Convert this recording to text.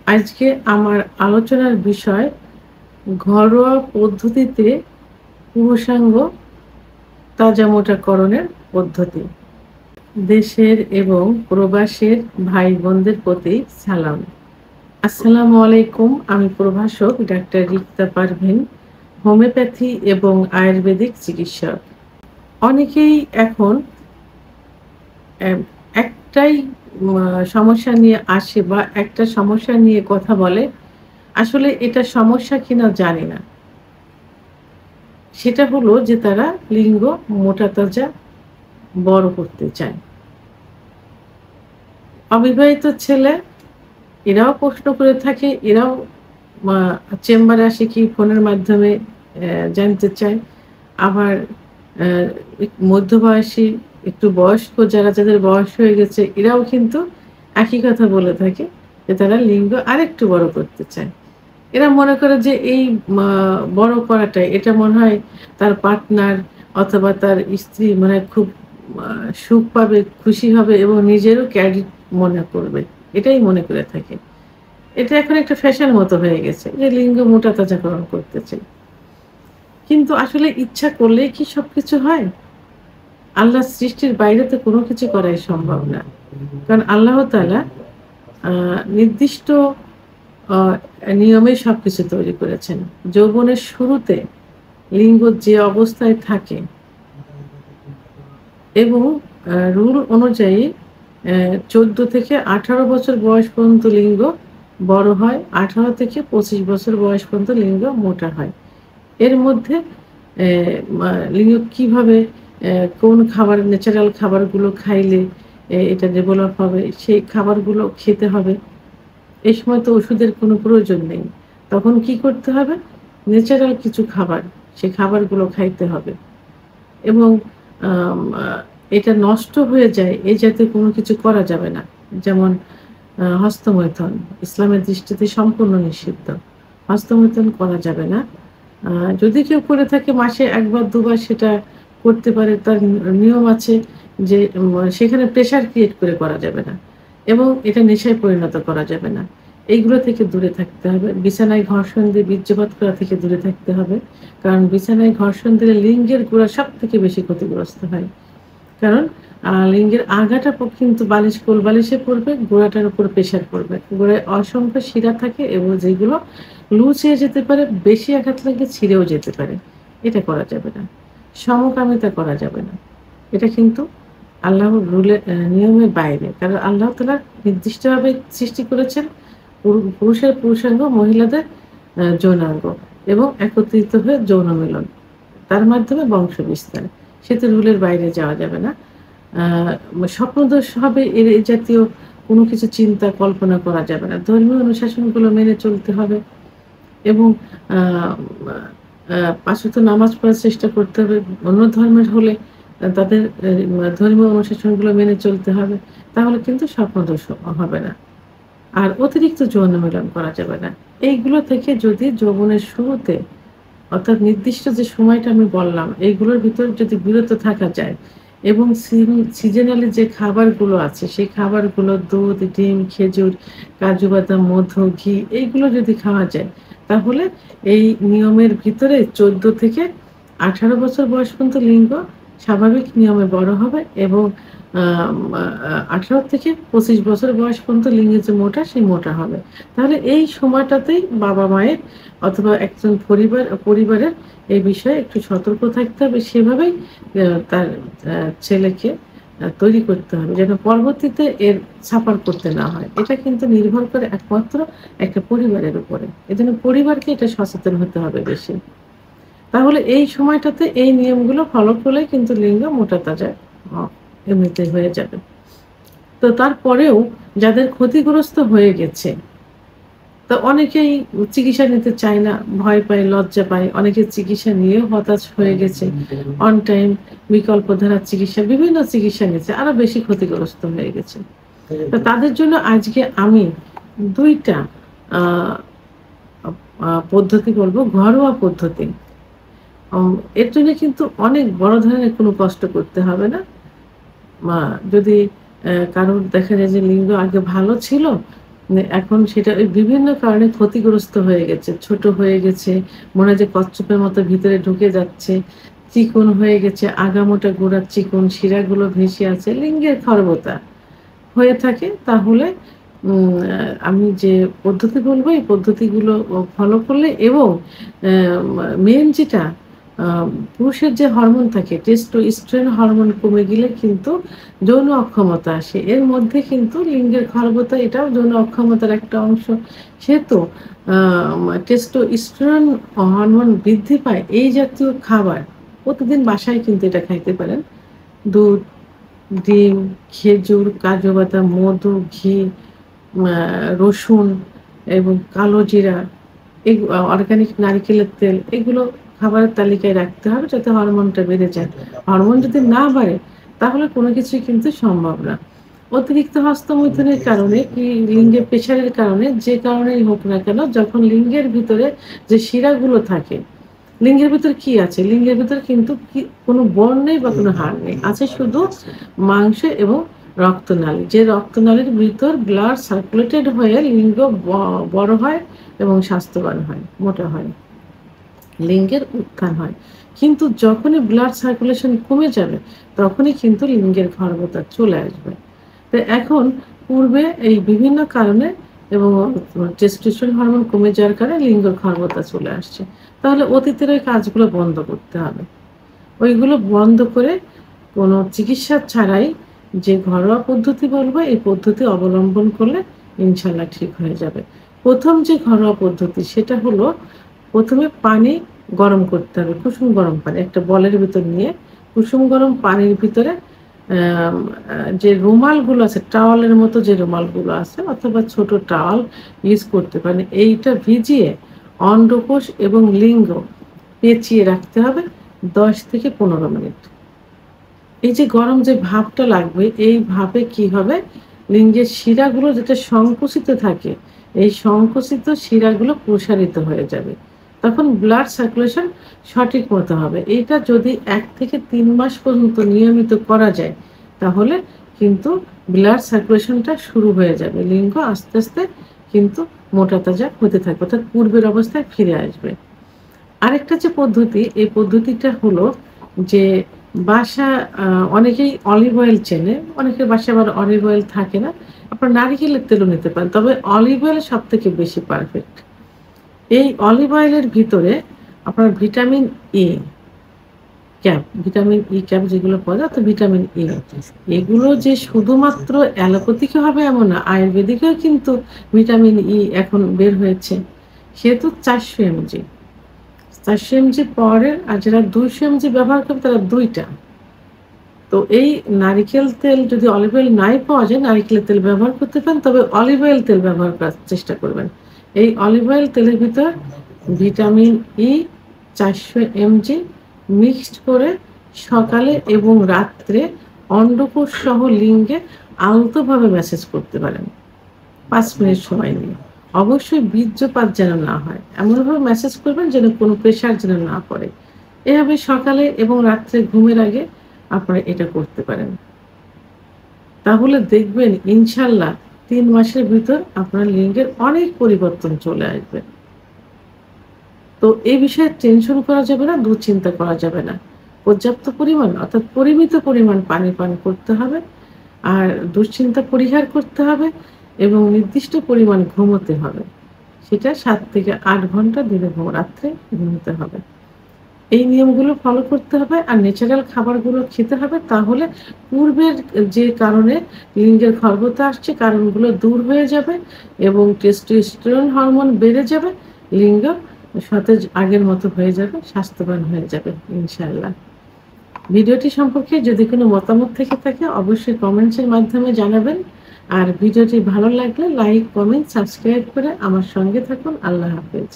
আজকে আমার আলোচনার বিষয় ঘরোয়া পদ্ধতিতে পুরুষাঙ্গ তাজামোটাকরণের পদ্ধতি। দেশের এবং প্রবাসের ভাই বোনদের প্রতি সালাম। আসসালামু আলাইকুম। আমি প্রভাষক ডাক্তার রিক্তা পারভীন, হোমিওপ্যাথি এবং আয়ুর্বেদিক চিকিৎসক। অনেকেই এখন একটাই সমস্যা নিয়ে আসে বা একটা সমস্যা নিয়ে কথা বলে। আসলে এটা সমস্যা কিনা জানি না। সেটা হলো যে তারা লিঙ্গ মোটাতাজা বড় করতে চায়। অবিবাহিত ছেলে এরাও প্রশ্ন করে থাকে, এরাও মা চেম্বারে আসে কি ফোনের মাধ্যমে জানতে চায়। আবার অ্যা মধ্যবয়সী একটু বয়স্ক যাদের বয়স হয়ে গেছে এরাও কিন্তু একই কথা বলে থাকে যে তারা লিঙ্গ আরেকটু বড় করতে চায়। এরা মনে করে যে এই মা বড় করাটা এটা মনে হয় তার পার্টনার অথবা তার স্ত্রী মনে হয় খুব আ সুখ পাবে, খুশি হবে এবং নিজেরও ক্রেডিট মনে করবে। এটাই মনে করে থাকে। এটা এখন একটা ফ্যাশন মতো হয়ে গেছে যে লিঙ্গ মোটা-তাজাকরণ করতে চাই। কিন্তু আসলে ইচ্ছা করলেই কি সবকিছু হয়? আল্লাহর সৃষ্টির বাইরে তো কোনো কিছু করাই সম্ভব না। কারণ আল্লাহ তাআলা আ নির্দিষ্ট আ নিয়মে সবকিছু তৈরি করেছেন। যৌবনের শুরুতে লিঙ্গ যে অবস্থায় থাকে এবং রুল অনুযায়ী ১৪ থেকে ১৮ বছর বয়স পর্যন্ত লিঙ্গ বড় হয়। ১৮ থেকে ২৫ বছর বয়স পর্যন্ত লিঙ্গ মোটা হয়। এর মধ্যে অ্যা লিঙ্গ কিভাবে কোন খাবার ন্যাচারাল খাবারগুলো খাইলে এটা ডেভেলপ হবে, সেই খাবারগুলো খেতে হবে। এই সময় তো ওষুধের কোনো প্রয়োজন নেই। তখন কি করতে হবে? ন্যাচারাল কিছু খাবার, সেই খাবারগুলো খাইতে হবে এবং আম আ এটা নষ্ট হয়ে যায় এই জাতীয় কোনো কিছু করা যাবে না। যেমন হস্তমৈথুন ইসলামের দৃষ্টিতে সম্পূর্ণ নিষিদ্ধ। হস্তমৈথুন করা যাবে না। আ যদি কেউ করে থাকে মাসে ১ বার ২ বার সেটা করতে পারে। তার নিয়ম আছে যে সেখানে প্রেশার ক্রিয়েট করে করা যাবে না এবং এটা নেশায় পরিণত করা যাবে না। এইগুলো থেকে দূরে থাকতে হবে। বিছানায় ঘর্ষণ দিয়ে বীর্যপাত করা থেকে দূরে থাকতে হবে। কারণ বিছানায় ঘর্ষণ দিলে লিঙ্গের গোড়া সবথেকে বেশি ক্ষতিগ্রস্ত হয়। কারণ লিঙ্গের আগাটা কিন্তু কোলবালিশে পড়বে, গোড়াটার উপর প্রেশার পড়বে। গোড়ায় অসংখ্য শিরা থাকে এবং যেগুলো লুচিয়ে যেতে পারে, বেশি আঘাত লাগলে ছিঁড়েও যেতে পারে। এটা করা যাবে না। সমকামিতা করা যাবে না। এটা কিন্তু আল্লাহর নিয়মের বাইরে। কারণ আল্লাহ তাআলা নির্দিষ্টভাবে সৃষ্টি করেছেন পুরুষের পুরুষাঙ্গ, মহিলাদের যৌনাঙ্গ এবং একত্রিত হয়ে যৌন মিলন। তার মাধ্যমে বংশ বিস্তার। সে তো রুলের বাইরে যাওয়া যাবে না। আ স্বপ্নদোষ হবে এ জাতীয় কোনো কিছু চিন্তা কল্পনা করা যাবে না। ধর্মীয় অনুশাসনগুলো মেনে চলতে হবে এবং আ আ ৫ ওয়াক্ত নামাজ পড়ার চেষ্টা করতে হবে। অন্য ধর্মের হলে তাদের ধর্মীয় অনুশাসনগুলো মেনে চলতে হবে। তাহলে কিন্তু স্বপ্নদোষ হবে না। আর অতিরিক্ত যৌন মিলন করা যাবে না। এইগুলো থেকে যদি যৌবনের শুরুতে অর্থাৎ নির্দিষ্ট যে সময়টা আমি বললাম, এইগুলোর ভিতর যদি বিরত থাকা যায় এবং সিজনালি যে খাবারগুলো আছে, সেই খাবারগুলো দুধ, ডিম, খেজুর, কাজু বাদাম, মধু, ঘি এইগুলো যদি খাওয়া যায়, তাহলে এই নিয়মের ভিতরে ১৪ থেকে ১৮ বছর বয়স পর্যন্ত লিঙ্গ স্বাভাবিক নিয়মে বড় হবে এবং আম আ ১৮ থেকে ২৫ বছর বয়স পর্যন্ত লিঙ্গের যে মোটা, সেই মোটা হবে। তাহলে এই সময়টাতেই বাবা-মায়ের অথবা একজন পরিবারের এই বিষয়ে একটু সতর্ক থাকতে হবে। সেভাবেই তার ছেলেকে তৈরি করতে হবে যেন পরবর্তীতে এর সাফার করতে না হয়। এটা কিন্তু নির্ভর করে একমাত্র একটা পরিবারের উপরে। এজন্য পরিবারকে এটা সচেতন হতে হবে বেশি। তাহলে এই সময়টাতে এই নিয়মগুলো ফলো করলে কিন্তু লিঙ্গ মোটা-তাজা অ এমনিতেই হয়ে যাবে। তো তারপরেও যাদের ক্ষতিগ্রস্ত হয়ে গেছে তো অনেকেই চিকিৎসা নিতে চায় না, ভয় পায়, লজ্জা পায়। অনেকে চিকিৎসা নিয়েও হতাশ হয়ে গেছে। অন টাইম বিকল্পধারার চিকিৎসা, বিভিন্ন চিকিৎসা নিচ্ছে। আরো বেশি ক্ষতিগ্রস্ত হয়ে গেছে। তো তাদের জন্য আজকে আমি ২ টা আ পদ্ধতি বলব, ঘরোয়া পদ্ধতি। এর জন্য কিন্তু অনেক বড় ধরনের কোনো কষ্ট করতে হবে না। মা যদি কারোর দেখা যায় যে লিঙ্গ আগে ভালো ছিল, এখন সেটা ওই বিভিন্ন কারণে ক্ষতিগ্রস্ত হয়ে গেছে, ছোট হয়ে গেছে, মনে হয় যে কচ্ছপের মতো ভিতরে ঢুকে যাচ্ছে, চিকন হয়ে গেছে, আগামোটা গোড়ার চিকন, শিরাগুলো ভেসে আছে, লিঙ্গের খর্বতা হয়ে থাকে। তাহলে আমি যে পদ্ধতি বলব এই পদ্ধতিগুলো ফলো করলে এবং মেইন যেটা আ পুরুষের যে হরমোন থাকে টেস্টোস্টেরন হরমোন কমে গেলে কিন্তু যৌন অক্ষমতা আসে। এর মধ্যে কিন্তু লিঙ্গের খর্বতা এটাও যৌন অক্ষমতার একটা অংশ। সেহেতু আ টেস্টোস্টেরন হরমোন বৃদ্ধি পায় এই জাতীয় খাবার প্রতিদিন বাসায় কিন্তু এটা খাইতে পারেন। দুধ, ডিম, খেজুর, কাজু বাদাম, মধু, ঘি, আ রসুন এবং কালো জিরা, অর্গানিক নারিকেলের তেল এগুলো খাবারের তালিকায় রাখতে হবে যাতে হরমোনটা বেড়ে যায়। হরমোন যদি না বাড়ে তাহলে কোনো কিছুই কিন্তু সম্ভব না। অতিরিক্ত হস্তমৈথুনের কারণে কি লিঙ্গের প্রেশারের কারণে যে কারণেই হোক না কেন যখন লিঙ্গের ভিতরে যে শিরাগুলো থাকে, লিঙ্গের ভিতরে কি আছে? লিঙ্গের ভিতরে কিন্তু কোনো বন নেই বা কোনো হাড় নেই। আছে শুধু মাংস এবং রক্তনালী। যে রক্তনালীর ভিতর ব্লাড সার্কুলেটেড হয়ে লিঙ্গ বড় হয় এবং স্বাস্থ্যবান হয়, মোটা হয়। লিঙ্গের উত্থান হয়। কিন্তু যখনই ব্লাড সার্কুলেশন কমে যাবে, তখনই কিন্তু লিঙ্গের খর্বতা চলে আসবে। তো এখন পূর্বে এই বিভিন্ন কারণে এবং টেস্টোস্টেরন হরমোন কমে যাওয়ার কারণে লিঙ্গের খর্বতা চলে আসছে। তাহলে অতীতের ওই কাজগুলো বন্ধ করতে হবে। ওইগুলো বন্ধ করে কোনো চিকিৎসা ছাড়াই যে ঘরোয়া পদ্ধতি বলবো, এই পদ্ধতি অবলম্বন করলে ইনশাআল্লাহ ঠিক হয়ে যাবে। ১ম যে ঘরোয়া পদ্ধতি সেটা হলো ১ম এ পানি গরম করতে হবে। কুসুম গরম পানি একটা বলের ভিতর নিয়ে কুসুম গরম পানির ভিতরে আম আ যে রুমালগুলো আছে, টাওয়ালের মতো যে রুমালগুলো আছে অথবা ছোট টাওয়াল ইউজ করতে পারেন। এইটা ভিজিয়ে অন্ডকোষ এবং লিঙ্গ পেঁচিয়ে রাখতে হবে ১০ থেকে ১৫ মিনিট। এই যে গরম যে ভাপটা লাগবে, এই ভাপে কি হবে? লিঙ্গের শিরাগুলো যেটা সংকুচিত থাকে, এই সংকুচিত শিরাগুলো প্রসারিত হয়ে যাবে। তখন ব্লাড সার্কুলেশন সঠিক মতো হবে। এটা যদি ১ থেকে ৩ মাস পর্যন্ত নিয়মিত করা যায়, তাহলে কিন্তু ব্লাড সার্কুলেশনটা শুরু হয়ে যাবে। লিঙ্গ আস্তে, আস্তে কিন্তু মোটা তাজা হতে থাকবে। অর্থাৎ পূর্বের অবস্থায় ফিরে আসবে। আরেকটা যে পদ্ধতি, এই পদ্ধতিটা হলো যে বাসা আ অনেকেই অলিভ অয়েল চেনে, অনেকের বাসায় আবার অলিভ অয়েল থাকে না। আপনারা নারিকেলের তেলও নিতে পারেন। তবে অলিভ অয়েল সবথেকে বেশি পারফেক্ট। এই অলিভ অয়েলের ভিতরে আপনার vitamin E cap, vitamin E cap যেগুলো পাওয়া যায়, তো ভিটামিন ই এগুলো যে শুধুমাত্র অ্যালোপ্যাথিক হবে এমন না, আয়ুর্বেদিকেও কিন্তু ভিটামিন ই এখন বের হয়েছে। সেহেতু ৪০০ এমজি। ৪০০ এমজি পাওয়ারের আর যারা ২০০ এমজি ব্যবহার করবে তারা ২ টা। তো এই নারিকেল তেল যদি অলিভ অয়েল নাই পাওয়া যায়, নারিকেলের তেল ব্যবহার করতে পারেন। তবে অলিভ অয়েল তেল ব্যবহার করার চেষ্টা করবেন। এই অলিভ অয়েল তেলের ভিতর ভিটামিন ই ৪০০ এমজি মিক্সড করে সকালে এবং রাত্রে অন্ডকোষ সহ লিঙ্গে আলতোভাবে ম্যাসাজ করতে পারেন ৫ মিনিট সময় নিয়ে। অবশ্যই বীর্যপাত যেন না হয়। এমনভাবে ম্যাসাজ করবেন যেন কোনো প্রেশার যেন না পড়ে। এভাবে সকালে এবং রাত্রে ঘুমের আগে আপনারা এটা করতে পারেন। তাহলে দেখবেন ইনশাআল্লাহ ৩ মাসের ভিতর আপনার লিঙ্গের অনেক পরিবর্তন চলে আসবে। তো এই বিষয়ে টেনশন করা যাবে না, দুশ্চিন্তা করা যাবে না। পর্যাপ্ত পরিমাণ অর্থাৎ পরিমিত পরিমাণ পানি পান করতে হবে। আর দুশ্চিন্তা পরিহার করতে হবে এবং নির্দিষ্ট পরিমাণ ঘুমোতে হবে। সেটা ৭ থেকে ৮ ঘন্টা দিনে রাত্রে ঘুমোতে হবে। এই নিয়মগুলো ফলো করতে হবে আর ন্যাচারাল খাবারগুলো খেতে হবে। তাহলে পূর্বের যে কারণে লিঙ্গের খর্বতা আসছে কারণগুলো দূর হয়ে যাবে এবং টেস্টোস্টেরন হরমোন বেড়ে যাবে। লিঙ্গ সতেজ আগের মতো হয়ে যাবে, স্বাস্থ্যবান হয়ে যাবে ইনশাআল্লাহ। ভিডিওটি সম্পর্কে যদি কোনো মতামত থেকে থাকে অবশ্যই কমেন্টস এর মাধ্যমে জানাবেন। আর ভিডিওটি ভালো লাগলে লাইক, কমেন্ট, সাবস্ক্রাইব করে আমার সঙ্গে থাকুন। আল্লাহ হাফেজ।